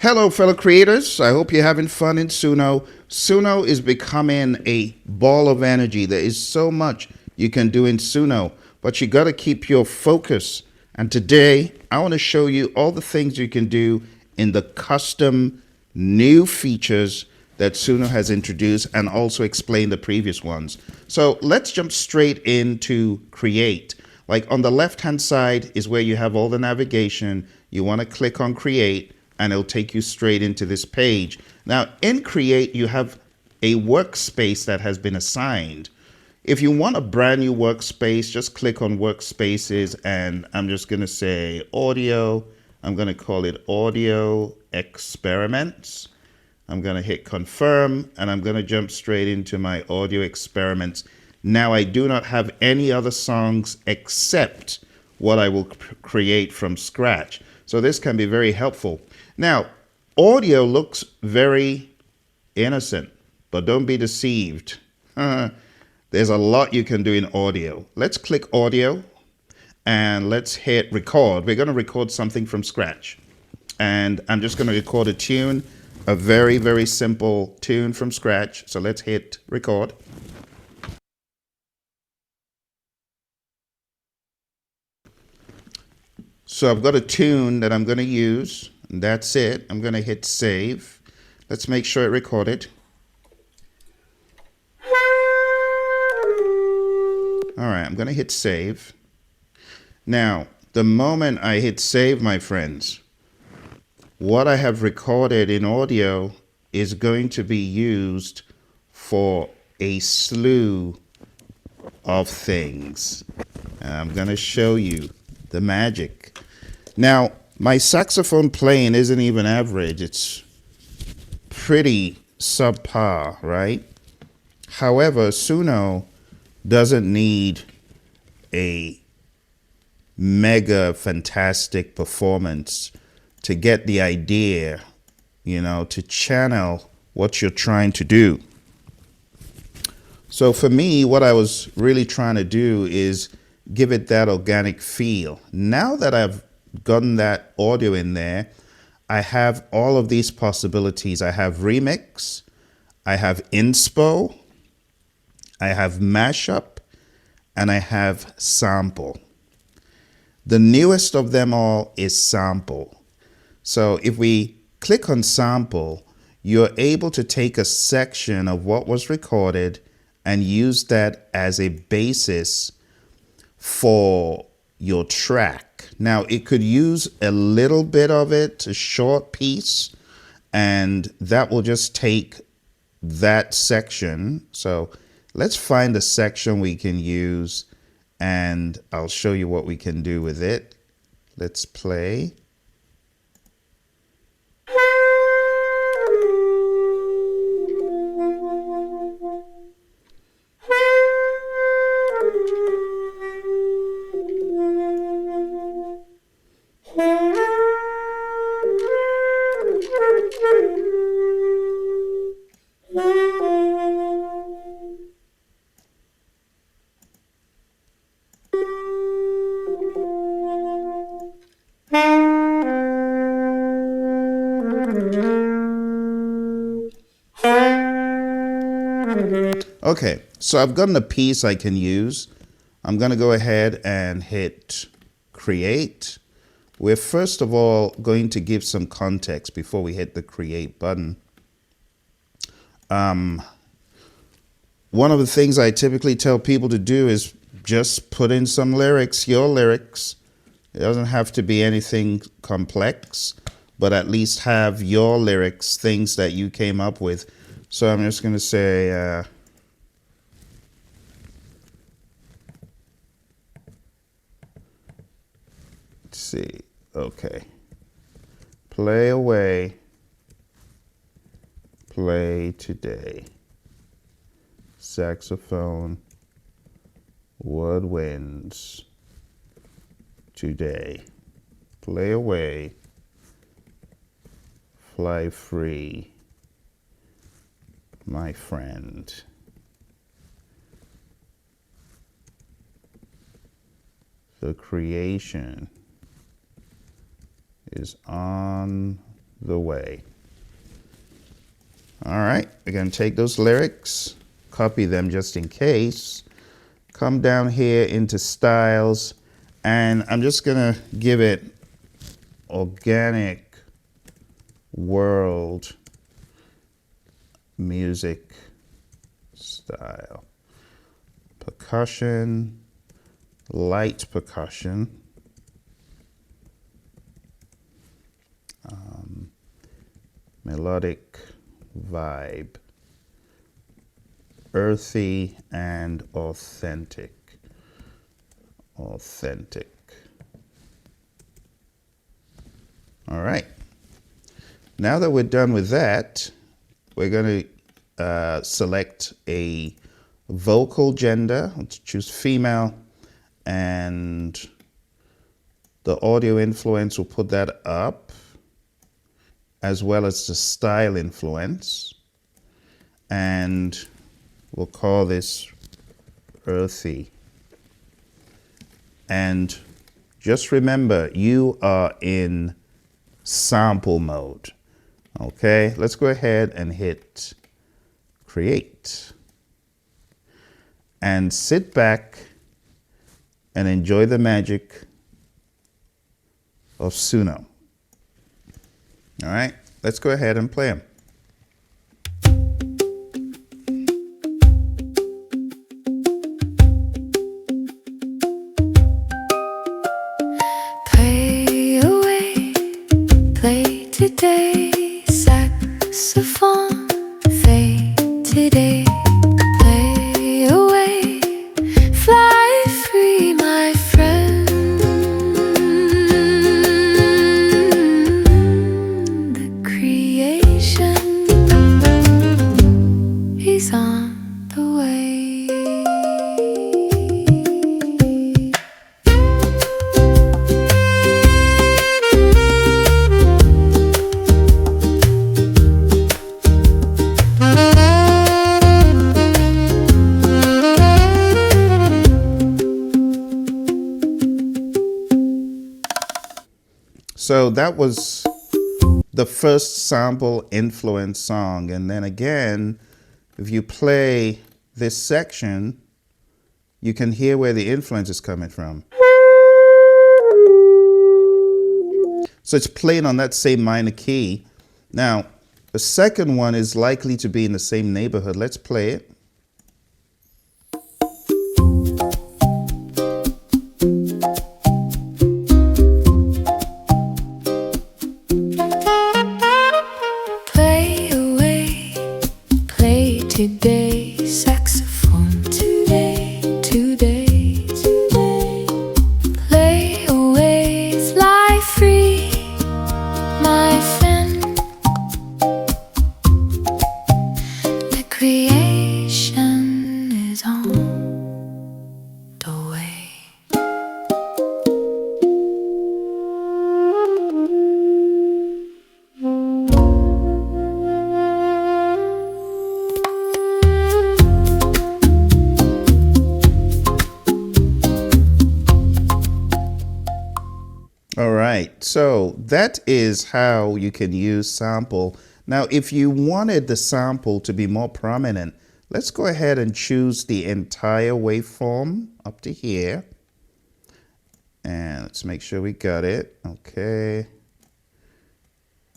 Hello, fellow creators. I hope you're having fun in SUNO. SUNO is becoming a ball of energy. There is so much you can do in SUNO, but you got to keep your focus. And today, I want to show you all the things you can do in the custom new features that SUNO has introduced and also explain the previous ones. So let's jump straight into create. Like on the left-hand side is where you have all the navigation. You want to click on create and it'll take you straight into this page. Now in create, you have a workspace that has been assigned. If you want a brand new workspace, just click on workspaces and I'm just going to say audio. I'm going to call it audio experiments. I'm going to hit confirm and I'm going to jump straight into my audio experiments. Now I do not have any other songs except what I will create from scratch. So this can be very helpful. Now, audio looks very innocent, but don't be deceived. There's a lot you can do in audio. Let's click audio and let's hit record. We're going to record something from scratch. And I'm just going to record a tune, a very, very simple tune from scratch. So let's hit record. So I've got a tune that I'm going to use. And that's it. I'm going to hit save. Let's make sure it recorded. All right, I'm going to hit save. Now, the moment I hit save, my friends, what I have recorded in audio is going to be used for a slew of things. I'm going to show you the magic. Now, my saxophone playing isn't even average. It's pretty subpar, right? However, SUNO doesn't need a mega fantastic performance to get the idea, to channel what you're trying to do. So for me, what I was really trying to do is give it that organic feel. Now that I've gotten that audio in there, I have all of these possibilities. I have remix, I have Inspo, I have Mashup, and I have sample. The newest of them all is sample. So if we click on sample, you're able to take a section of what was recorded and use that as a basis for your track. Now it could use a little bit of it, a short piece, and that will just take that section. So let's find a section we can use and I'll show you what we can do with it. Let's play. Okay, so I've gotten a piece I can use. I'm going to go ahead and hit create. We're first of all going to give some context before we hit the create button. One of the things I typically tell people to do is just put in some lyrics, your lyrics. It doesn't have to be anything complex, but at least have your lyrics, things that you came up with. So I'm just going to say, let's see, okay. Play away, play today. Saxophone, woodwinds, today. Play away, fly free, my friend. The creation is on the way. All right, we're going to take those lyrics, copy them just in case, come down here into styles, and I'm just going to give it organic world music style. Percussion, light percussion. Melodic vibe, earthy and authentic. Authentic. All right. Now that we're done with that, we're going to select a vocal gender. Let's choose female, and the audio influence, we'll put that up, as well as the style influence, and we'll call this earthy. And just remember, you are in sample mode. Okay, let's go ahead and hit create and sit back and enjoy the magic of SUNO. All right, let's go ahead and play them. Play away, play today, saxophone, fade today. Play away, fly free, my friend. The creation is on the way. So that was the first sample influence song. And then again, if you play this section, you can hear where the influence is coming from. So it's playing on that same minor key. Now, the second one is likely to be in the same neighborhood. Let's play it. Play away, play today, saxophone today, today, today. Play away, fly free, my friend. The creation is on the way. All right, so that is how you can use sample. Now, if you wanted the sample to be more prominent, let's go ahead and choose the entire waveform up to here. And let's make sure we got it. Okay.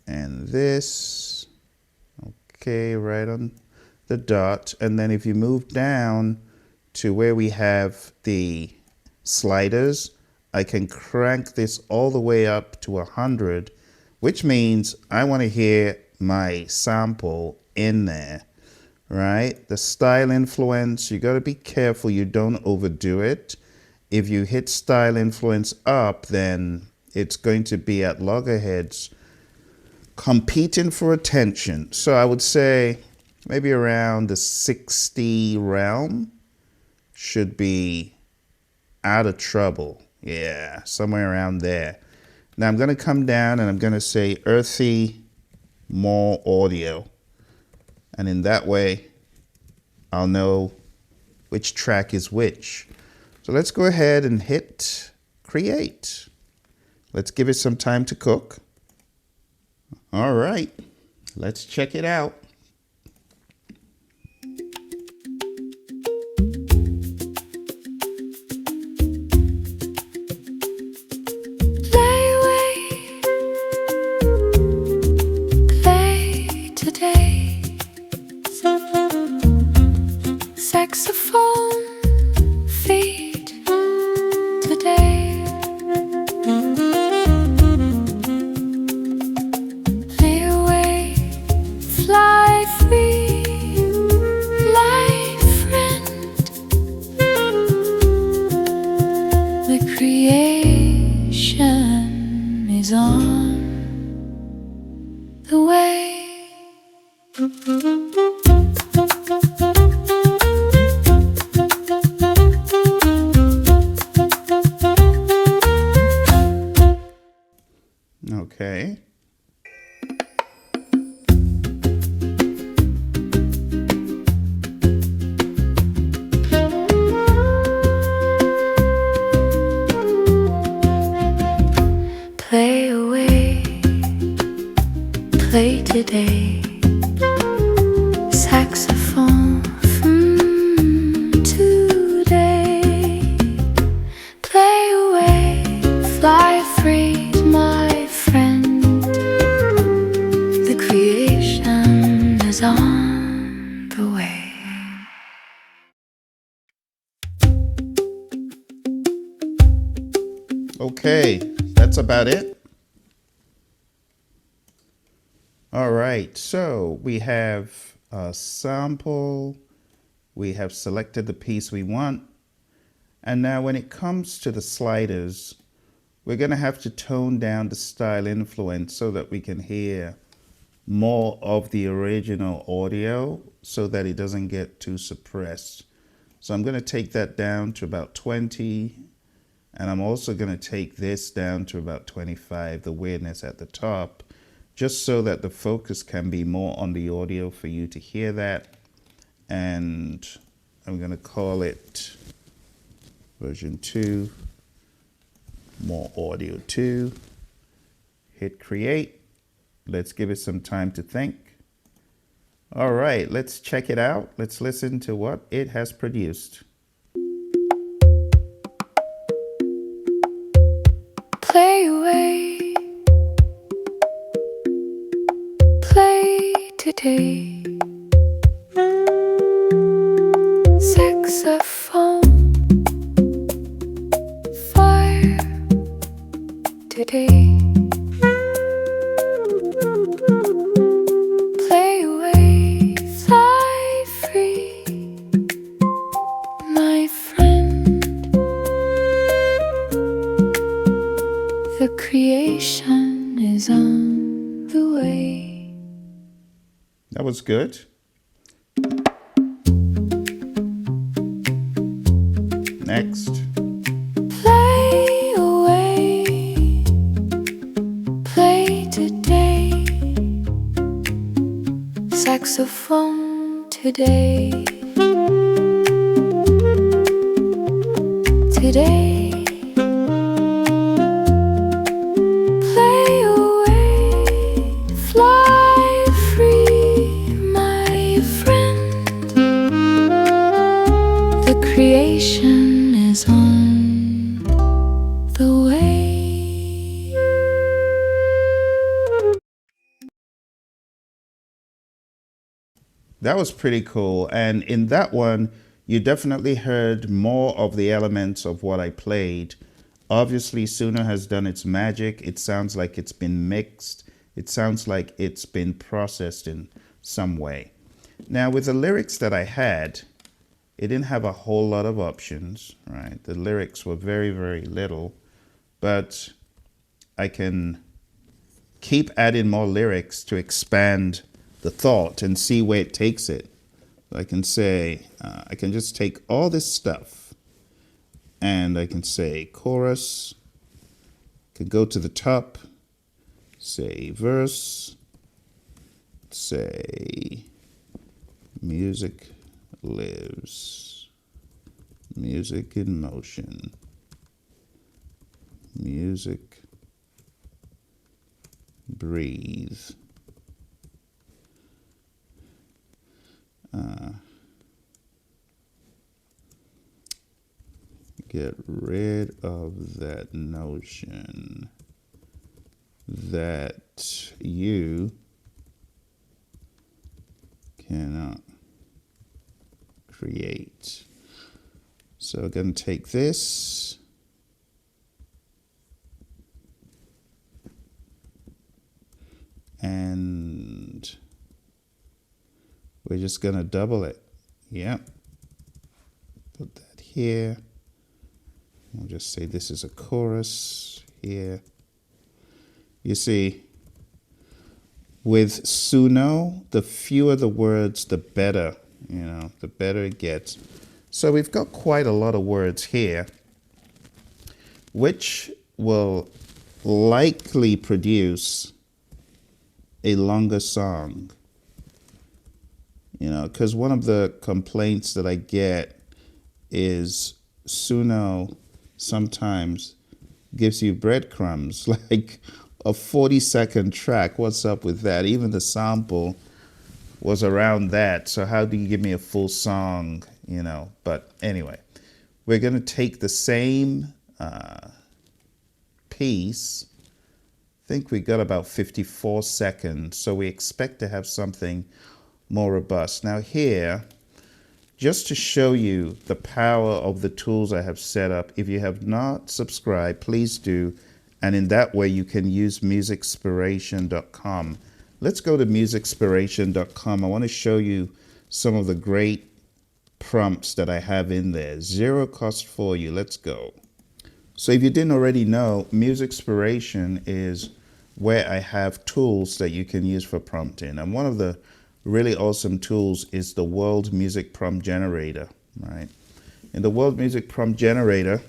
And this. Okay, right on the dot. And then if you move down to where we have the sliders, I can crank this all the way up to 100, which means I want to hear my sample in there, right? The style influence, you got to be careful you don't overdo it. If you hit style influence up, then it's going to be at loggerheads competing for attention. So I would say maybe around the 60 realm should be out of trouble. Yeah, somewhere around there. Now I'm going to come down and I'm going to say earthy, more audio. And in that way, I'll know which track is which. So let's go ahead and hit create. Let's give it some time to cook. All right, let's check it out. Play away, play today. Saxophone, feet today. Play away, fly free, light friend. The creation is on the way. Okay. Play away, play today. Saxophone today. Play away, fly free, my friend. The creation is on the way. Okay, that's about it. All right, so we have a sample. We have selected the piece we want. And now when it comes to the sliders, we're going to have to tone down the style influence so that we can hear more of the original audio so that it doesn't get too suppressed. So I'm going to take that down to about 20. And I'm also going to take this down to about 25, the weirdness at the top, just so that the focus can be more on the audio for you to hear that. And I'm going to call it version 2, more audio 2. Hit create. Let's give it some time to think. All right, let's check it out. Let's listen to what it has produced. Play away, play today. Saxophone, fire today. Play away, fly free, my friend. The creation is on the way. That was good. Next. Play away, play today. Saxophone today. Today. Play away, fly free, my friend. The creation is on the way. That was pretty cool. And in that one, you definitely heard more of the elements of what I played. Obviously, SUNO has done its magic. It sounds like it's been mixed. It sounds like it's been processed in some way. Now, with the lyrics that I had, it didn't have a whole lot of options, right? The lyrics were very, very little, but I can keep adding more lyrics to expand the thought and see where it takes it. I can say, I can just take all this stuff and I can say chorus, can go to the top, say verse, say music lives, music in motion, music breathe. Get rid of that notion that you cannot create. So we're going to take this and we're just going to double it. Yep. Put that here. We'll just say this is a chorus here. You see, with SUNO, the fewer the words, the better, the better it gets. So we've got quite a lot of words here, which will likely produce a longer song. Because one of the complaints that I get is SUNO sometimes gives you breadcrumbs, like a 40-second track. What's up with that? Even the sample was around that. So how do you give me a full song, But anyway, we're going to take the same piece. I think we got about 54 seconds. So we expect to have something more robust. Now here, just to show you the power of the tools I have set up, if you have not subscribed, please do. And in that way, you can use MusicSpiration.com. Let's go to MusicSpiration.com. I want to show you some of the great prompts that I have in there. Zero cost for you. Let's go. So if you didn't already know, MusicSpiration is where I have tools that you can use for prompting. And one of the really awesome tools is the World Music Prompt Generator, right? In the World Music Prompt Generator,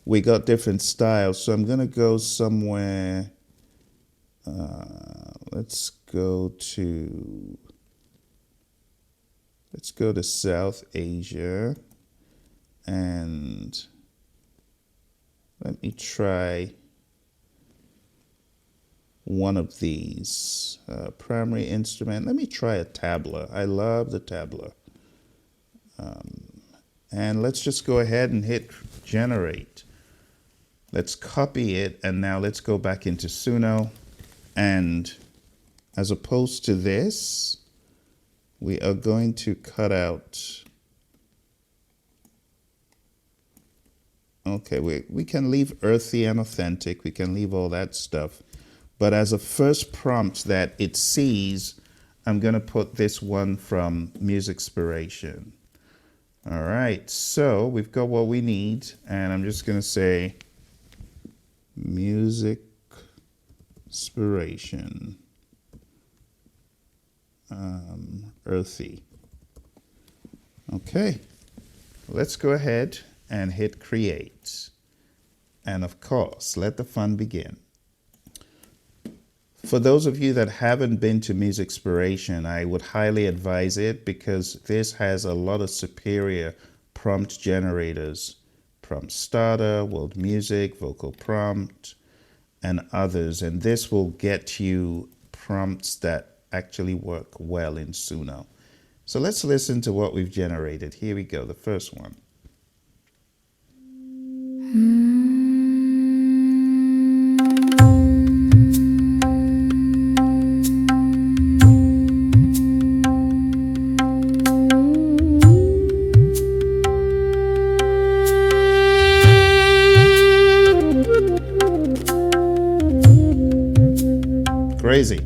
we got different styles. So I'm going to go somewhere. Let's go to South Asia, and let me try one of these. Primary instrument. Let me try a tabla. I love the tabla. And let's just go ahead and hit generate. Let's copy it, and now let's go back into SUNO. And as opposed to this, we are going to cut out. Okay, we can leave earthy and authentic. We can leave all that stuff. But as a first prompt that it sees, I'm going to put this one from MusicSpiration. All right, so we've got what we need, and I'm just going to say MusicSpiration, earthy. Okay, let's go ahead and hit create. And of course, let the fun begin. For those of you that haven't been to MusicSpiration, I would highly advise it because this has a lot of superior prompt generators. Prompt Starter, World Music, Vocal Prompt, and others. And this will get you prompts that actually work well in SUNO. So let's listen to what we've generated. Here we go, the first one. Crazy.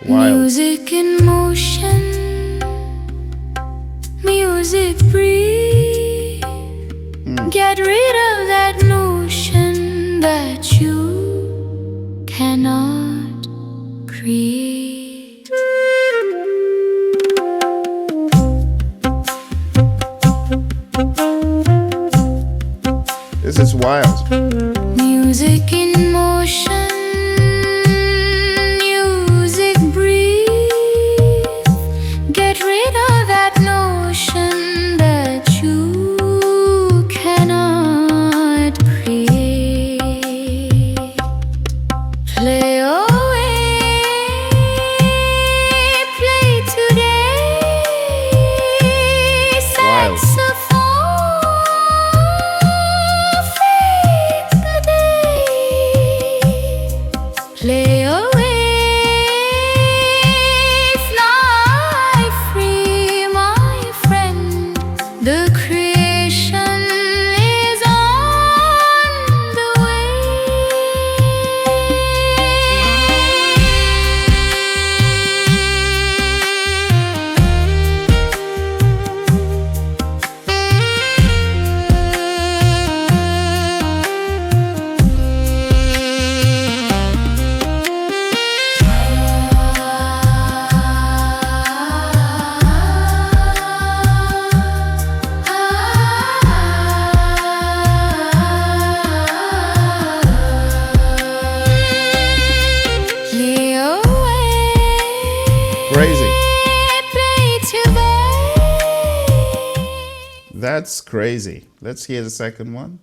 Wild. Music in motion, music breathe. Get rid of that notion that you cannot create. This is wild. Music in motion, music breathe. Get that notion that you cannot create. Play away, play today. Wild. Saxophone, fade today. Play away, fly free, my friend. The creation is on the way. Play away, Crazy. play today. That's crazy. Let's hear the second one.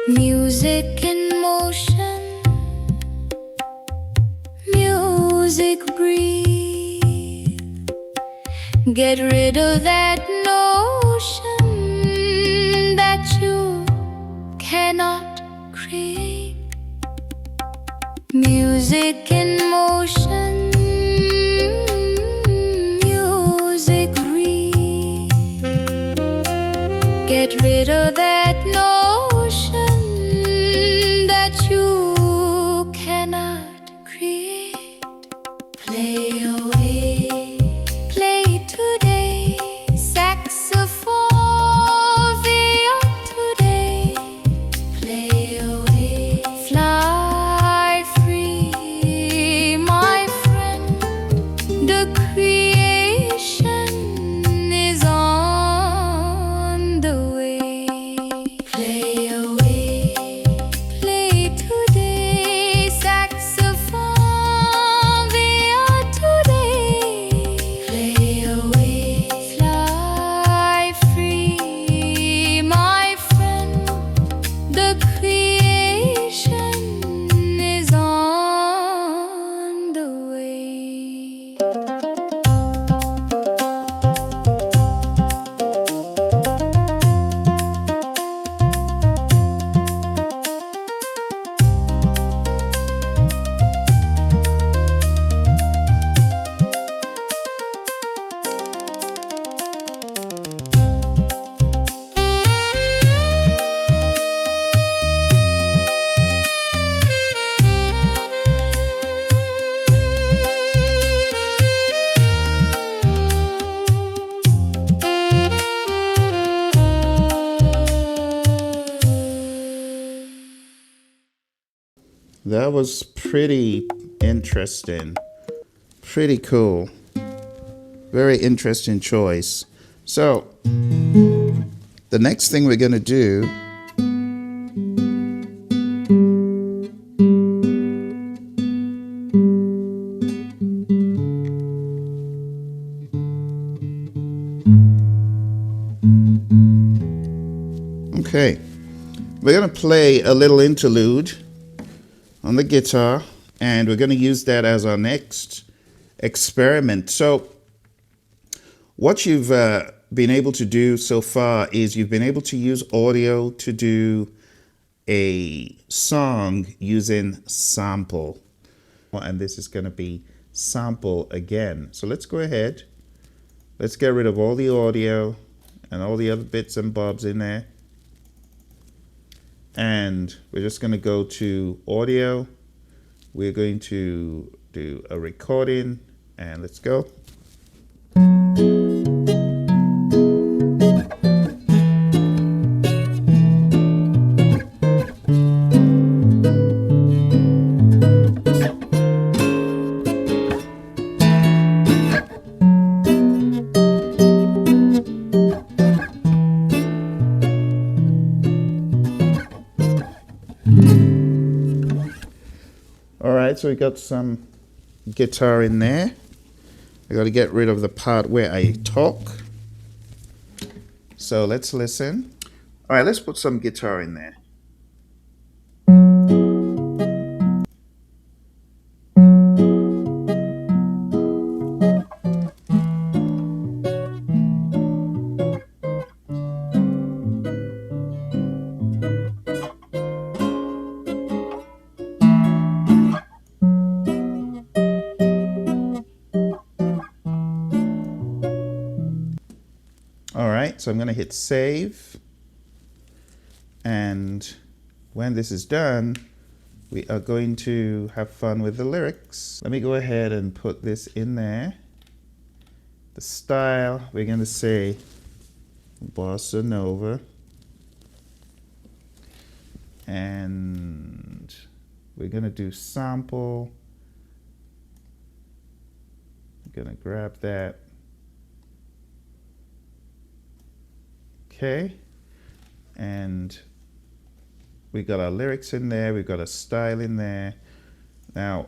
Music in motion, music breathe. Get rid of that notion that you cannot create. Music in motion, music breathe. Get rid of that notion that you cannot create. Play away, play today. Saxophone, feel today. Play away, fly free, my friend. The creation is on the way. Play away, play today. Saxophone, feel today. Play away, fly free, my friend. The creation is on the way. That was pretty interesting. Pretty cool. Very interesting choice. So, the next thing we're going to do okay. We're going to play a little interlude on the guitar, and we're going to use that as our next experiment. So what you've been able to do so far is you've been able to use audio to do a song using sample. And this is going to be sample again. So let's go ahead. Let's get rid of all the audio and all the other bits and bobs in there. And we're just going to go to audio. We're going to do a recording, and let's go. All right, so we got some guitar in there. I got to get rid of the part where I talk. So let's listen. All right, let's put some guitar in there. All right, so I'm going to hit save. And when this is done, we are going to have fun with the lyrics. Let me go ahead and put this in there. The style, we're going to say Bossa Nova. And we're going to do sample. I'm going to grab that. Okay, and we got our lyrics in there, we got a style in there. Now,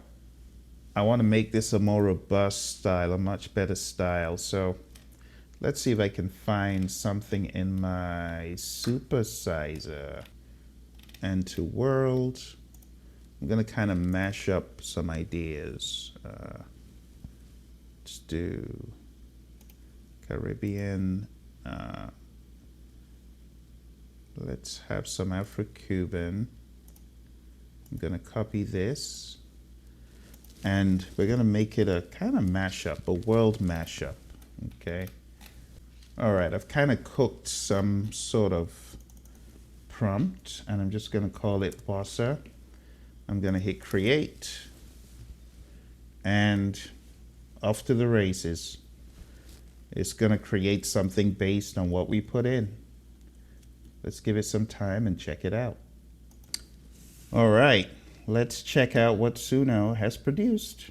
I want to make this a more robust style, a much better style. So let's see if I can find something in my supersizer. And to world, I'm going to kind of mash up some ideas. Let's do Caribbean. Let's have some Afro-Cuban. I'm going to copy this. And we're going to make it a kind of mashup, a world mashup. Okay. All right, I've kind of cooked some sort of prompt, and I'm just going to call it Bossa. I'm going to hit create. And off to the races. It's going to create something based on what we put in. Let's give it some time and check it out. All right, let's check out what SUNO has produced.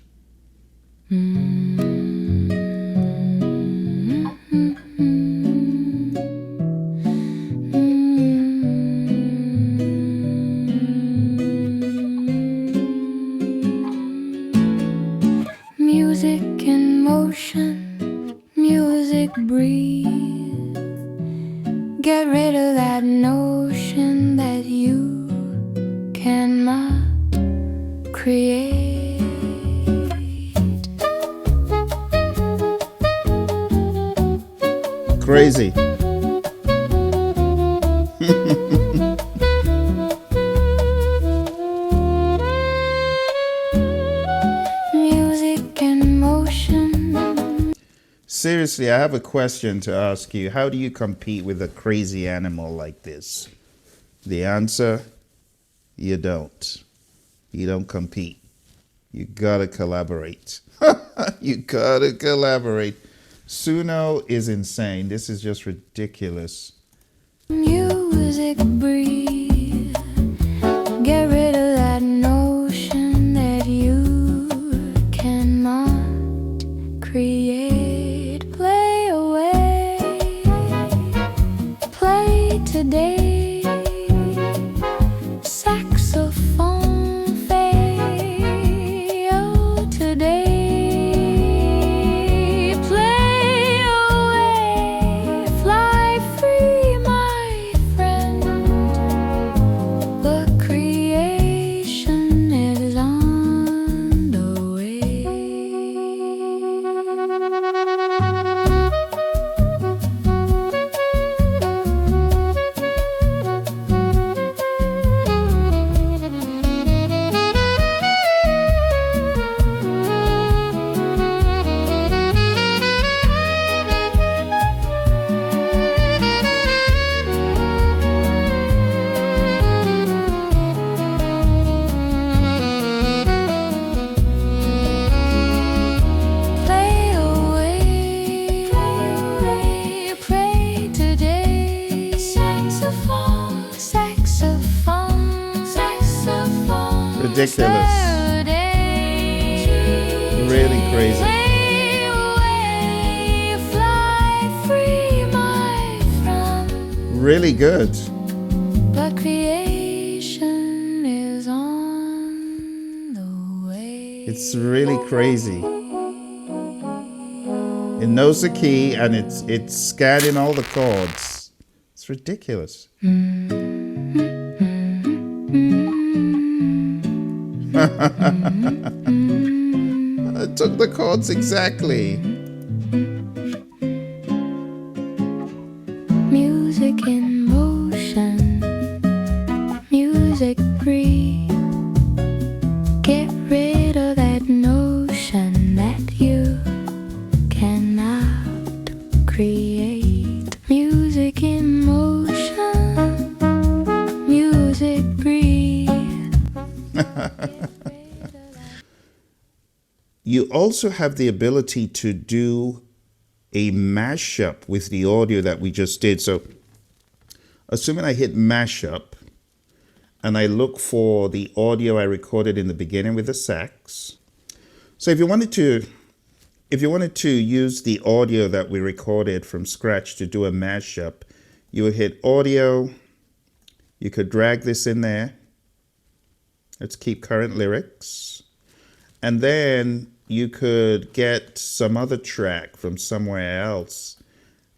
Music in motion, music breathe. Get rid of that notion that you cannot create. Crazy. Music in motion. Seriously, I have a question to ask you. How do you compete with a crazy animal like this? The answer, you don't. You don't compete. You gotta collaborate. You gotta collaborate. SUNO is insane. This is just ridiculous. Music breathe. Get rid of that notion that you cannot create. Play away. Play today. Saxophone fail today. Play away. Fly free, my friend. The creation is on the way. ridiculous. Really crazy. Really good. But creation is on the way. It's really crazy. It knows the key and it's scanning all the chords. It's ridiculous. It took the chords exactly. Music in motion, music breathe. Get rid of that notion that you cannot create. Music in motion, music breathe. You also have the ability to do a mashup with the audio that we just did. So assuming I hit mashup and I look for the audio I recorded in the beginning with the sax. So if you wanted to use the audio that we recorded from scratch to do a mashup, you would hit audio. You could drag this in there. Let's keep current lyrics. And then you could get some other track from somewhere else.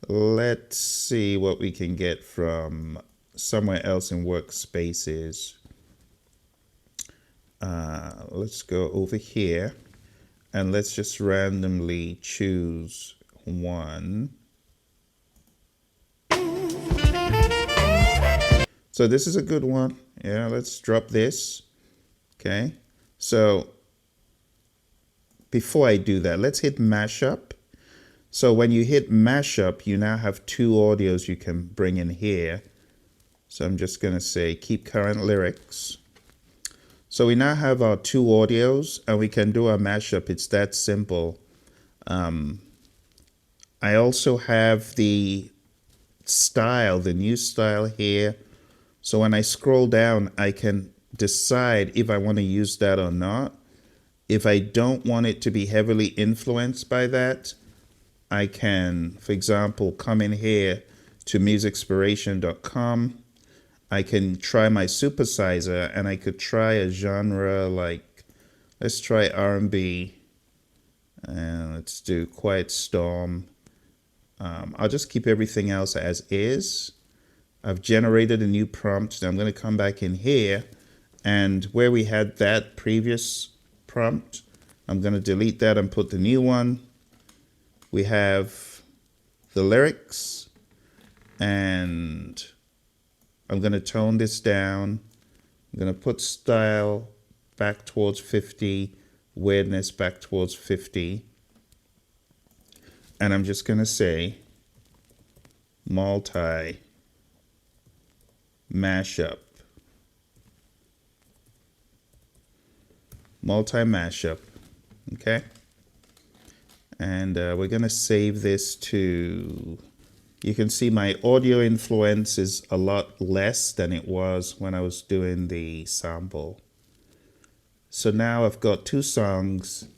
Let's see what we can get from somewhere else in workspaces. Let's go over here and let's just randomly choose one. So this is a good one. Yeah, let's drop this. Okay, so before I do that, let's hit mashup. So when you hit mashup, you now have two audios you can bring in here. So I'm just going to say keep current lyrics. So we now have our two audios and we can do our mashup. It's that simple. I also have the style, the new style here. So when I scroll down, I can decide if I want to use that or not. If I don't want it to be heavily influenced by that, I can, for example, come in here to musicspiration.com. I can try my supersizer and I could try a genre like, let's try R&B. And let's do Quiet Storm. I'll just keep everything else as is. I've generated a new prompt. Now I'm going to come back in here. And where we had that previous prompt, I'm going to delete that and put the new one. We have the lyrics. And I'm going to tone this down. I'm going to put style back towards 50. Weirdness back towards 50. And I'm just going to say multi mashup. Multi mashup. Okay. And we're going to save this to, you can see my audio influence is a lot less than it was when I was doing the sample. So now I've got two songs.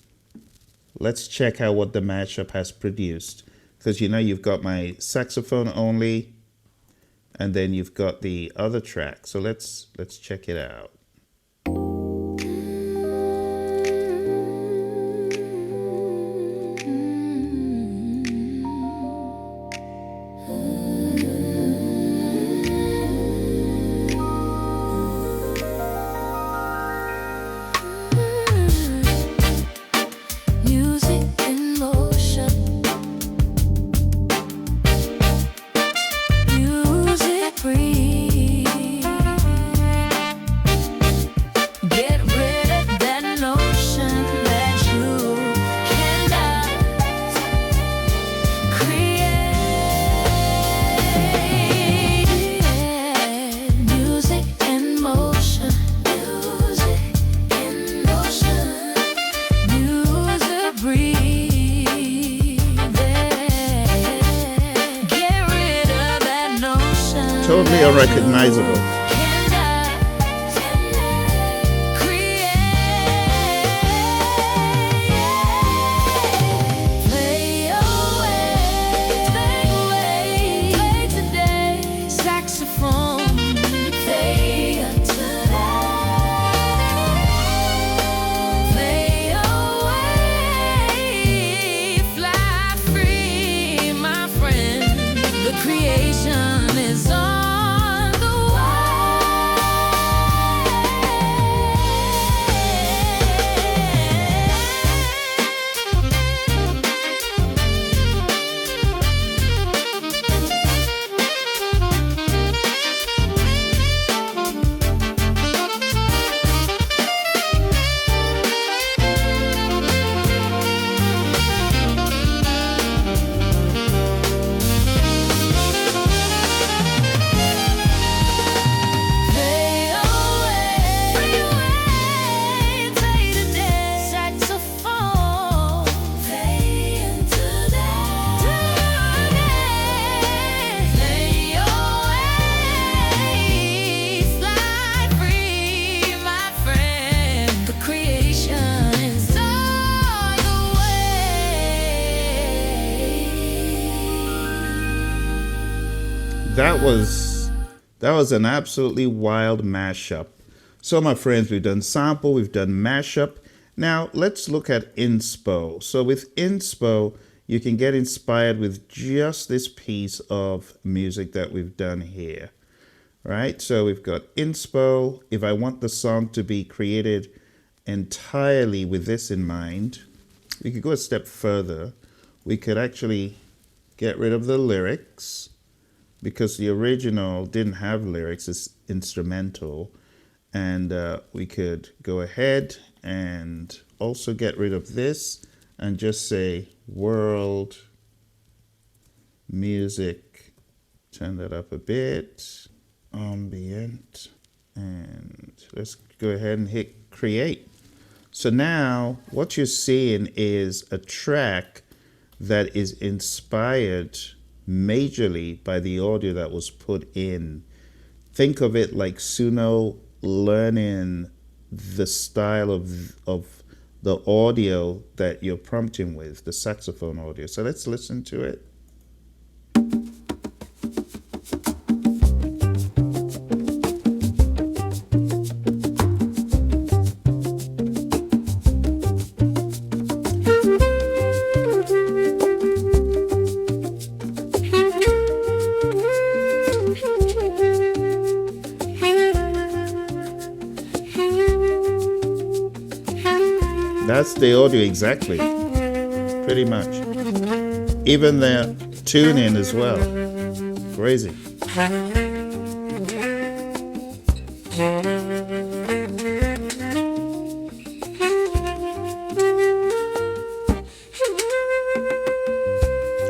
Let's check out what the mashup has produced. Because you know you've got my saxophone only, and then you've got the other track. So let's check it out. Totally unrecognizable. That was an absolutely wild mashup. So my friends, we've done sample, we've done mashup. Now let's look at Inspo. So with Inspo, you can get inspired with just this piece of music that we've done here. Right? So we've got Inspo. If I want the song to be created entirely with this in mind, we could go a step further. We could actually get rid of the lyrics because the original didn't have lyrics, it's instrumental. And we could go ahead and also get rid of this and just say world music. Turn that up a bit. Ambient. And let's go ahead and hit create. So now what you're seeing is a track that is inspired majorly by the audio that was put in. Think of it like SUNO learning the style of the audio that you're prompting with, the saxophone audio. So let's listen to it. That's the audio exactly, pretty much. Even the tuning as well. Crazy.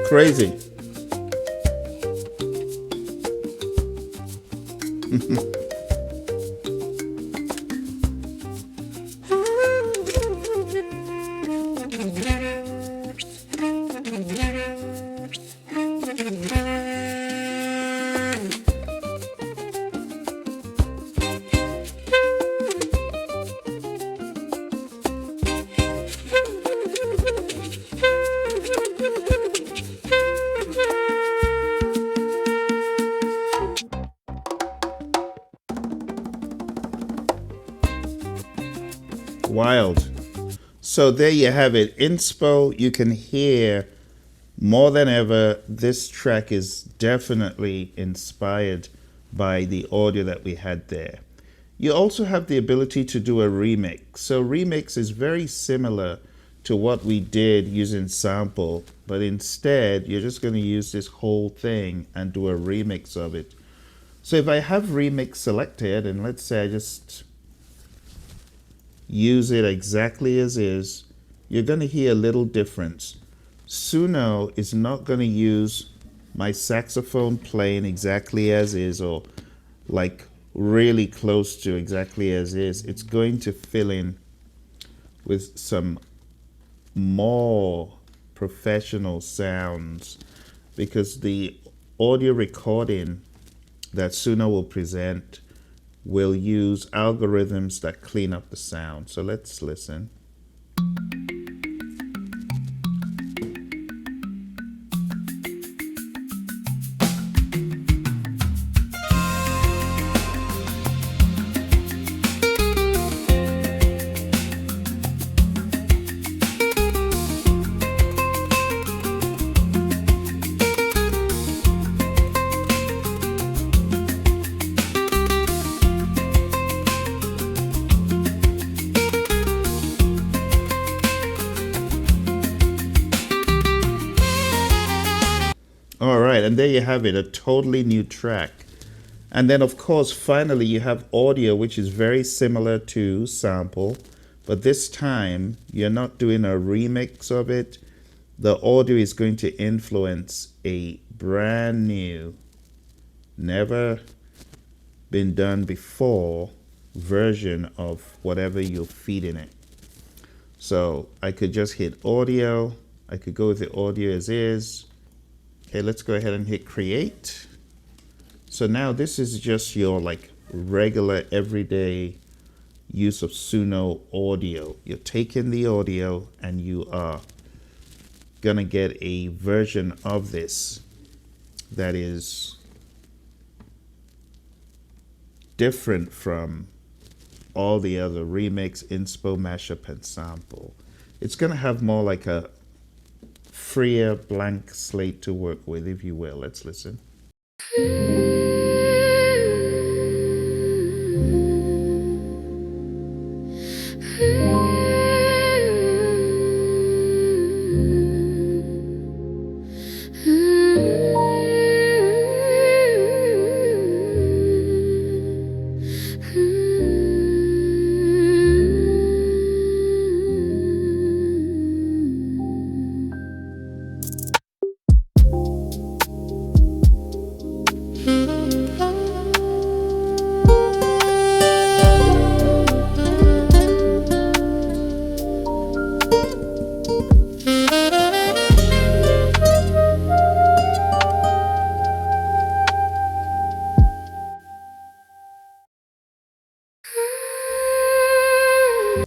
Crazy. Wild. So there you have it. Inspo, you can hear more than ever, this track is definitely inspired by the audio that we had there. You also have the ability to do a remix. So remix is very similar to what we did using sample, but instead you're just going to use this whole thing and do a remix of it. So if I have remix selected, and let's say I just use it exactly as is, you're going to hear a little difference. SUNO is not going to use my saxophone playing exactly as is, or like really close to exactly as is. It's going to fill in with some more professional sounds because the audio recording that SUNO will present will use algorithms that clean up the sound. So let's listen. All right, and there you have it, a totally new track. And then, of course, finally, you have audio, which is very similar to sample, but this time you're not doing a remix of it. The audio is going to influence a brand new, never been done before version of whatever you're feeding it. So I could just hit audio. I could go with the audio as is. Okay, let's go ahead and hit create. So now this is just your like regular everyday use of SUNO audio. You're taking the audio and you are gonna get a version of this that is different from all the other remix, inspo, mashup, and sample. It's going to have more like a freer blank slate to work with, if you will. Let's listen.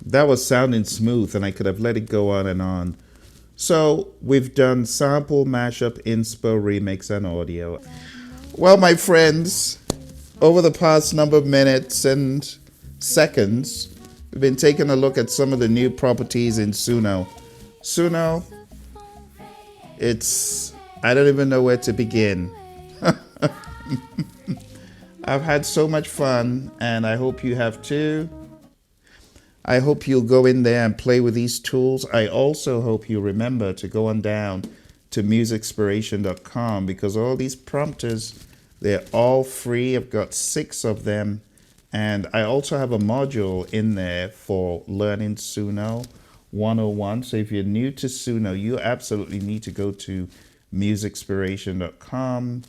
That was sounding smooth, and I could have let it go on and on. So we've done sample, mashup, inspo, remix, and audio. Well, my friends, over the past number of minutes and seconds, we've been taking a look at some of the new properties in SUNO. SUNO, I don't even know where to begin. I've had so much fun, and I hope you have too. I hope you'll go in there and play with these tools. I also hope you remember to go on down to MusicSpiration.com, because all these prompters, they're all free. I've got 6 of them. And I also have a module in there for learning SUNO 101. So if you're new to SUNO, you absolutely need to go to MusicSpiration.com.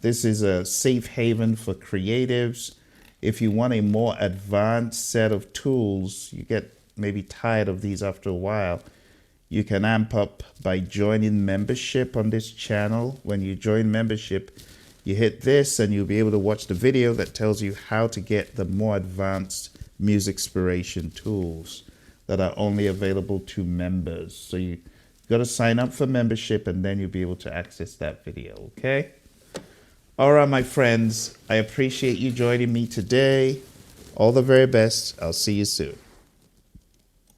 This is a safe haven for creatives. If you want a more advanced set of tools, you get maybe tired of these after a while, you can amp up by joining membership on this channel. When you join membership, you hit this and you'll be able to watch the video that tells you how to get the more advanced MusicSpiration tools that are only available to members. So you got to sign up for membership, and then you'll be able to access that video, okay? All right, my friends, I appreciate you joining me today. All the very best. I'll see you soon.